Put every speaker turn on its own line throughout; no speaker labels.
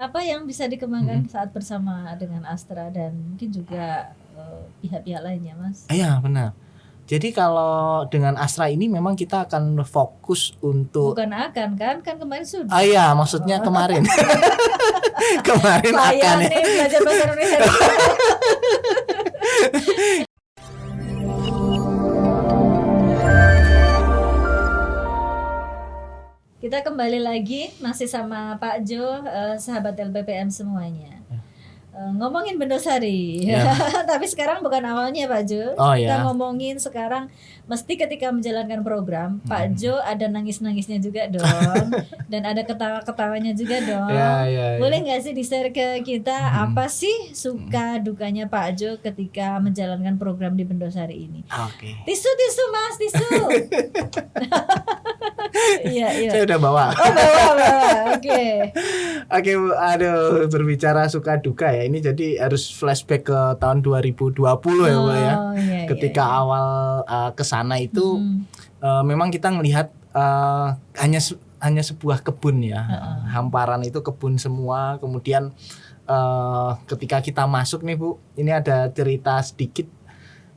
Apa yang bisa dikembangkan saat bersama dengan Astra dan mungkin juga pihak-pihak lainnya, Mas?
Iya, benar. Jadi kalau dengan Astra ini memang kita akan fokus untuk
Bukan akan kan kemarin sudah.
iya, maksudnya kemarin. Kemarin
Saya
akan ya.
nih belajar bahasa Indonesia. Kita kembali lagi masih sama Pak Jo, sahabat LPPM semuanya. Ngomongin Bendosari. Tapi sekarang bukan awalnya Pak Jo. Kita ngomongin sekarang mesti ketika menjalankan program, Pak Jo ada nangis-nangisnya juga dong. Dan ada ketawa-ketawanya juga dong. Boleh nggak sih di-share ke kita apa sih suka dukanya Pak Jo ketika menjalankan program di Bendosari ini? Tisu Mas, tisu. Iya.
Saya udah bawa.
Bawa. Oke,
aduh, berbicara suka duka ya. Ini jadi harus flashback ke tahun 2020 ya, Bu ya. Ketika awal ke sana itu memang kita ngelihat hanya sebuah kebun ya. Hamparan itu kebun semua. Kemudian ketika kita masuk nih, Bu, ini ada cerita sedikit.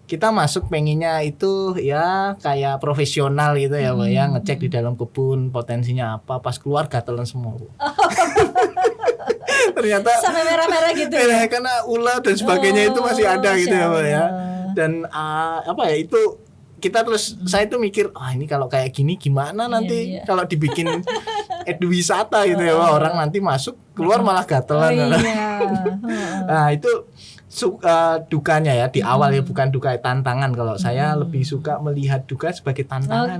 Kita masuk pengennya itu ya kayak profesional gitu ya, Bu ya, ngecek di dalam kebun potensinya apa, pas keluar gatelan semua, Bu. Ternyata
sampai merah-merah gitu ya.
Karena ular dan sebagainya itu masih ada gitu ya, Bu ya. Dan itu kita terus saya tuh mikir, ini kalau kayak gini gimana nanti kalau dibikin edwisata gitu ya, orang nanti masuk keluar malah gatelan. Nah, itu dukanya ya di awal ya, bukan duka, tantangan. Kalau saya lebih suka melihat duka sebagai tantangan.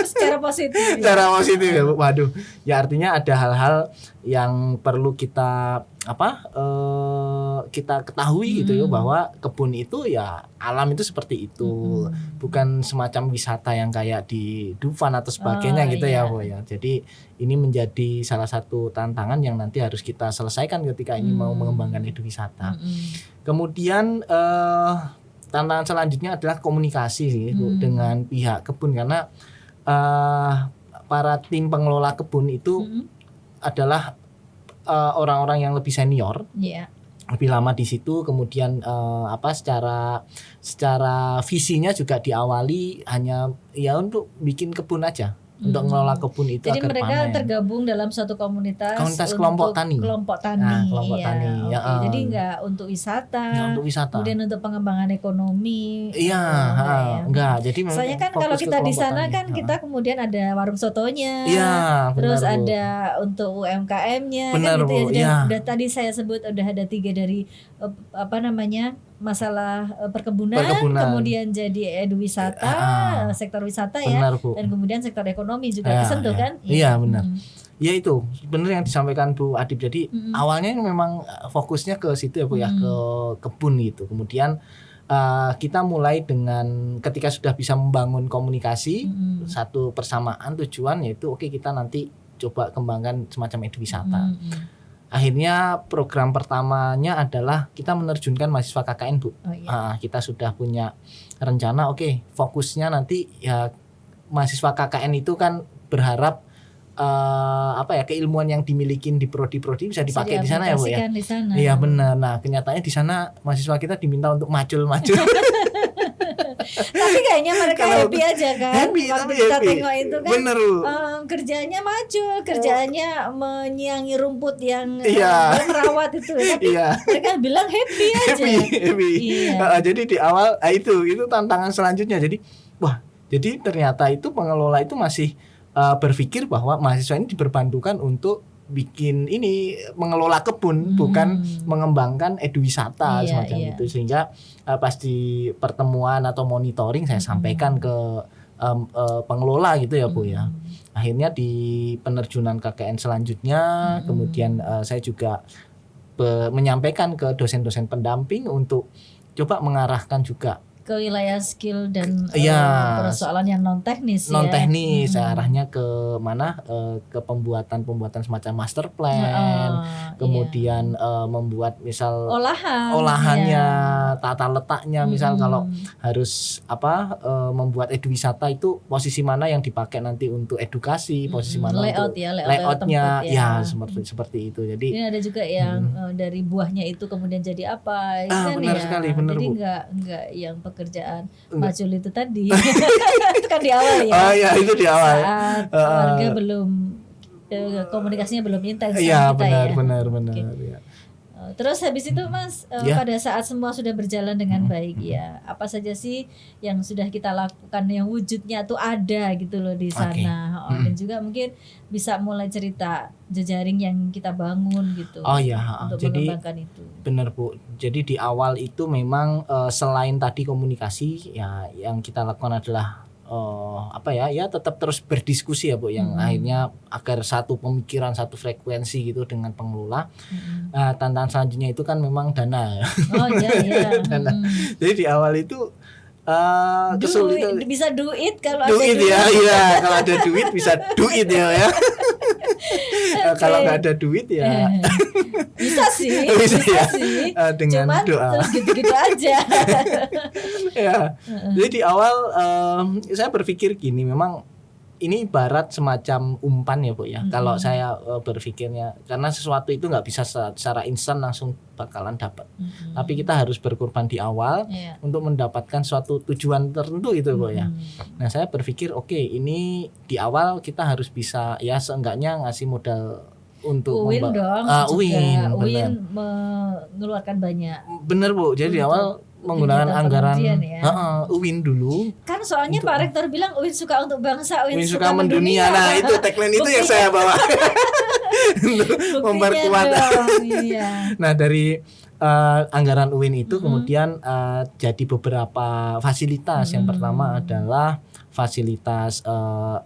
Secara positif.
Secara positif ya, waduh. Ya artinya ada hal-hal yang perlu kita kita ketahui gitu ya, bahwa kebun itu ya alam itu seperti itu, bukan semacam wisata yang kayak di Dufan atau sebagainya gitu ya, Bu ya. Jadi ini menjadi salah satu tantangan yang nanti harus kita selesaikan ketika ini mau mengembangkan wisata. Kemudian tantangan selanjutnya adalah komunikasi sih, Bu, dengan pihak kebun, karena para tim pengelola kebun itu adalah orang-orang yang lebih senior, lebih lama di situ. Kemudian secara visinya juga diawali hanya ya untuk bikin kebun aja, untuk mengelola kebun itu.
Jadi
agar
mereka
panen.
tergabung dalam suatu komunitas
kelompok tani.
Kelompok tani. Jadi enggak untuk wisata. Kemudian untuk pengembangan ekonomi.
Enggak. Jadi
soalnya kan kalau kita di sana kan kita kemudian ada warung sotonya. Terus
benar,
ada untuk UMKM-nya
benar,
kan gitu
Bu.
ya. Udah tadi saya sebut udah ada 3 dari masalah perkebunan, kemudian jadi wisata, sektor wisata
benar,
ya, dan kemudian sektor ekonomi juga kesentuh kan?
Iya benar. Ya itu benar yang disampaikan Bu Adib. Jadi awalnya memang fokusnya ke situ ya, Bu ya, ke kebun gitu. Kemudian kita mulai dengan ketika sudah bisa membangun komunikasi, satu persamaan tujuan, yaitu kita nanti coba kembangkan semacam edwisata. Akhirnya program pertamanya adalah kita menerjunkan mahasiswa KKN, Bu. Kita sudah punya rencana, fokusnya nanti ya mahasiswa KKN itu kan berharap keilmuan yang dimiliki di prodi-prodi bisa dipakai di sana ya, Bu ya. Iya benar. Nah, kenyataannya di sana mahasiswa kita diminta untuk macul-macul.
Tapi kayaknya mereka happy aja kan. Waktu kita tengok itu kan,
bener,
kerjanya macul, kerjaannya menyiangi rumput yang merawat itu. Tapi mereka bilang happy aja.
Jadi di awal itu tantangan selanjutnya. Jadi jadi ternyata itu pengelola itu masih berpikir bahwa mahasiswa ini diperbantukan untuk bikin mengelola kebun, bukan mengembangkan edwisata semacam itu. Sehingga pas di pertemuan atau monitoring saya sampaikan ke pengelola gitu ya, Bu ya. Akhirnya di penerjunan KKN selanjutnya, kemudian saya juga menyampaikan ke dosen-dosen pendamping untuk coba mengarahkan juga
ke wilayah skill dan persoalan yang non teknis
arahnya ke mana, ke pembuatan semacam master plan, kemudian membuat misal olahannya, tata letaknya, misal kalau harus membuat eduwisata itu posisi mana yang dipakai nanti untuk edukasi, posisi mana layoutnya ya seperti itu. Jadi
ini ada juga yang dari buahnya itu kemudian jadi apa,
benar sekali, benar,
jadi
Bu.
enggak yang pekerjaan macul itu tadi itu kan di awal ya.
Ya itu di awal.
Saat warga belum komunikasinya belum intens
sama
kita
benar.
Okay.
Ya.
Terus habis itu Mas, pada saat semua sudah berjalan dengan baik ya, apa saja sih yang sudah kita lakukan yang wujudnya tuh ada gitu loh di sana. Dan juga mungkin bisa mulai cerita jejaring yang kita bangun gitu. Untuk mengembangkan itu.
Benar, Bu. Jadi di awal itu memang selain tadi komunikasi ya, yang kita lakukan adalah tetap terus berdiskusi ya, Bu, yang akhirnya agar satu pemikiran, satu frekuensi gitu dengan pengelola. Tantangan selanjutnya itu kan memang dana. Dana. Jadi di awal itu kesulitan.
Bisa duit kalau
ada duit. Kalau ada duit bisa duit ya. Kalau nggak ada duit ya
bisa sih
dengan
cuman
doa
terus gitu-gitu aja.
Jadi di awal saya berpikir gini, memang ini ibarat semacam umpan ya, Bu ya. Kalau saya berpikirnya, karena sesuatu itu nggak bisa secara instan langsung bakalan dapat. Tapi kita harus berkorban di awal untuk mendapatkan suatu tujuan tertentu itu, Bu ya. Nah, saya berpikir ini di awal kita harus bisa ya seenggaknya ngasih modal untuk
Uin mengeluarkan banyak.
Bener, Bu. Jadi di awal menggunakan anggaran UIN dulu.
Kan soalnya Pak Rektor bilang UIN suka untuk bangsa, UIN
suka mendunia. Nah, itu tagline itu yang saya bawa untuk memperkuat. Nah, dari anggaran UIN itu kemudian jadi beberapa fasilitas. Yang pertama adalah fasilitas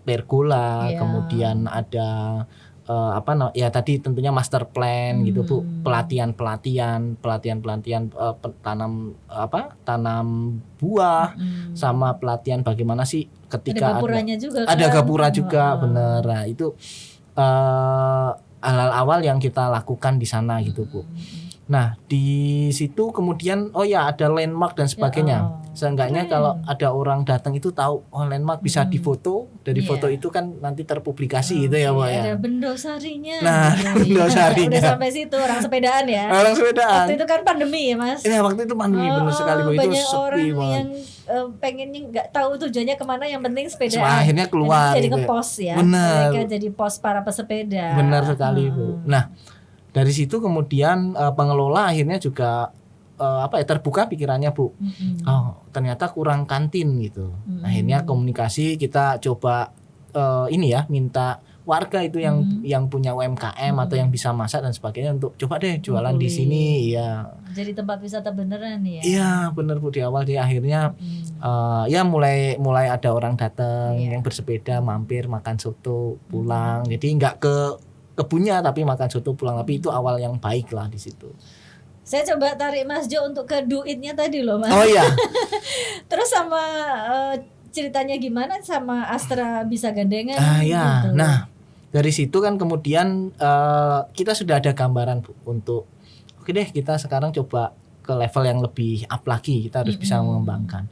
pergola, kemudian ada tadi tentunya master plan gitu, Bu, pelatihan tanam buah, sama pelatihan bagaimana sih ketika ada gapura juga bener. Nah, itu hal-hal awal yang kita lakukan di sana gitu, Bu. Nah, di situ kemudian ada landmark dan sebagainya. Seenggaknya kalau ada orang datang itu tahu landmark bisa difoto, dari foto itu kan nanti terpublikasi gitu ya, Bu ya.
Ada bendosarinya.
Nah, bendosarinya.
Udah sampai situ orang sepedaan ya.
Orang sepedaan.
Waktu itu kan pandemi ya, Mas.
Iya, waktu itu pandemi benar sekali, Bu. Itu
banyak
sepi
orang
banget.
Yang pengennya nggak tahu tujuannya kemana, yang penting sepedaan.
Akhirnya keluar.
Jadi ngepost ya.
Benar.
Mereka jadi pos para pesepeda.
Benar sekali, Bu. Nah, dari situ kemudian pengelola akhirnya juga terbuka pikirannya, Bu. Ternyata kurang kantin gitu. Akhirnya komunikasi kita coba minta warga itu yang punya UMKM atau yang bisa masak dan sebagainya untuk coba deh jualan di sini ya.
Jadi tempat wisata beneran ya.
Iya, bener, Bu. Di awal dia akhirnya mulai ada orang datang yang bersepeda mampir makan soto pulang. Jadi nggak ke kebunnya tapi makan soto pulang, tapi itu awal yang baik lah di situ.
Saya coba tarik Mas Jo untuk ke duitnya tadi loh, Mas.
Oh iya.
Terus sama ceritanya gimana sama Astra bisa gandengan
gitu. Nah, dari situ kan kemudian kita sudah ada gambaran, Bu, untuk oke deh kita sekarang coba ke level yang lebih up lagi, kita harus bisa mengembangkan.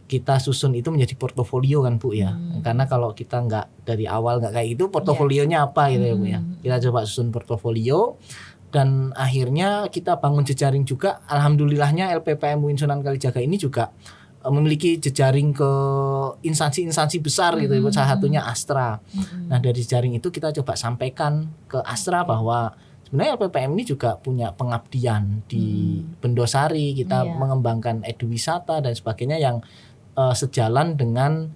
Kita susun itu menjadi portofolio kan, Bu ya. Karena kalau kita nggak dari awal nggak kayak itu, portofolionya apa gitu ya, Bu ya. Kita coba susun portofolio dan akhirnya kita bangun jejaring juga. Alhamdulillahnya LPPM UIN Sunan Kalijaga ini juga memiliki jejaring ke instansi-instansi besar gitu, salah satunya Astra. Nah, dari jejaring itu kita coba sampaikan ke Astra bahwa sebenarnya LPPM ini juga punya pengabdian di Bendosari, kita mengembangkan eduwisata dan sebagainya yang sejalan dengan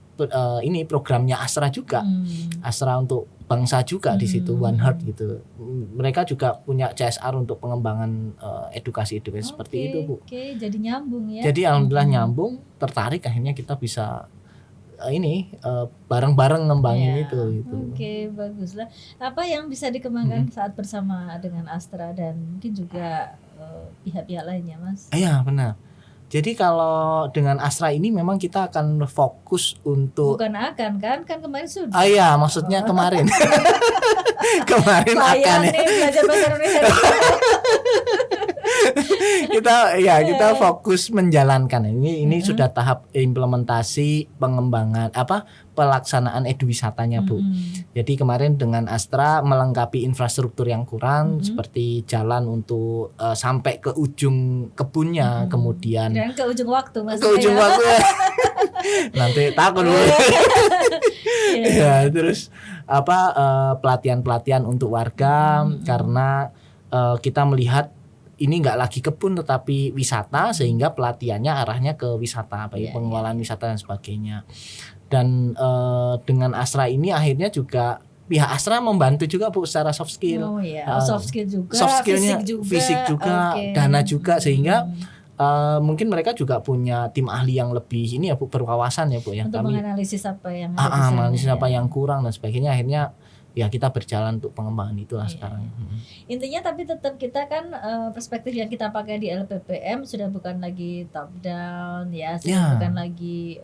ini programnya Astra juga. Astra untuk bangsa juga di situ, One Heart gitu. Mereka juga punya CSR untuk pengembangan edukasi seperti itu, Bu.
Oke, jadi nyambung ya.
Jadi alhamdulillah nyambung, tertarik akhirnya kita bisa bareng-bareng ngembangin itu gitu.
Oke, bagus lah. Apa yang bisa dikembangkan saat bersama dengan Astra dan mungkin juga pihak-pihak lainnya, Mas?
Iya, benar. Jadi kalau dengan Astra ini memang kita akan fokus untuk
Bukan akan kan kemarin sudah.
Iya, maksudnya kemarin. Kemarin akan
nih belajar bahasa Indonesia.
kita fokus menjalankan ini sudah tahap implementasi pengembangan pelaksanaan eduwisatanya Bu. Jadi kemarin dengan Astra melengkapi infrastruktur yang kurang seperti jalan untuk sampai ke ujung kebunnya, kemudian
dan ke ujung waktu
ke ujung waktu nanti takut dulu. Ya, terus pelatihan-pelatihan untuk warga karena kita melihat ini nggak lagi kebun tetapi wisata, sehingga pelatihannya arahnya ke wisata, pengelolaan wisata dan sebagainya. Dan dengan Astra ini akhirnya juga pihak Astra membantu juga Bu secara soft skill.
Soft skill juga,
soft skillnya, fisik juga, dana juga, sehingga mungkin mereka juga punya tim ahli yang lebih ini ya Bu, berwawasan ya Bu ya.
Untuk menganalisis apa yang
menganalisis apa yang kurang dan sebagainya. Akhirnya ya kita berjalan untuk pengembangan itulah sekarang.
Intinya tapi tetap kita kan perspektif yang kita pakai di LPPM sudah bukan lagi top down ya, sudah bukan lagi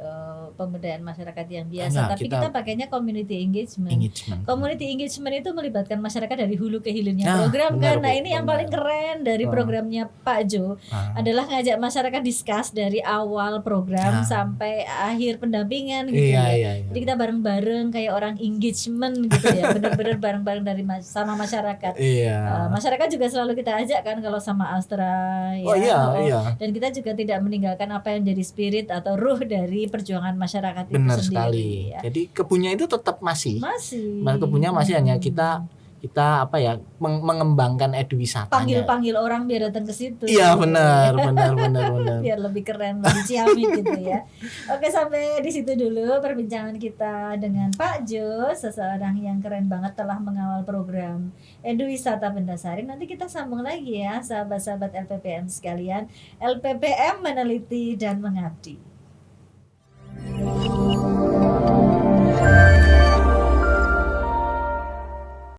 pemberdayaan masyarakat yang biasa, tapi kita pakainya community engagement. Community engagement itu melibatkan masyarakat dari hulu ke hilirnya program kan. Nah, ini yang paling keren dari programnya Pak Jo adalah ngajak masyarakat discuss dari awal program sampai akhir pendampingan gitu ya. Jadi kita bareng-bareng kayak orang engagement gitu ya. Benar-benar bareng-bareng dari sama masyarakat. Masyarakat juga selalu kita ajak kan kalau sama Astra ya. Dan kita juga tidak meninggalkan apa yang jadi spirit atau ruh dari perjuangan masyarakat itu sendiri.
Benar sekali. Ya. Jadi kebunnya itu tetap masih. Kebunnya masih hanya kita mengembangkan eduwisatanya.
Panggil orang biar datang ke situ.
Iya, benar.
Biar lebih keren, lebih ciamik gitu ya. Oke, sampai di situ dulu perbincangan kita dengan Pak Jo, seseorang yang keren banget telah mengawal program Eduwisata Bendasari. Nanti kita sambung lagi ya, sahabat-sahabat LPPM sekalian. LPPM meneliti dan mengabdi.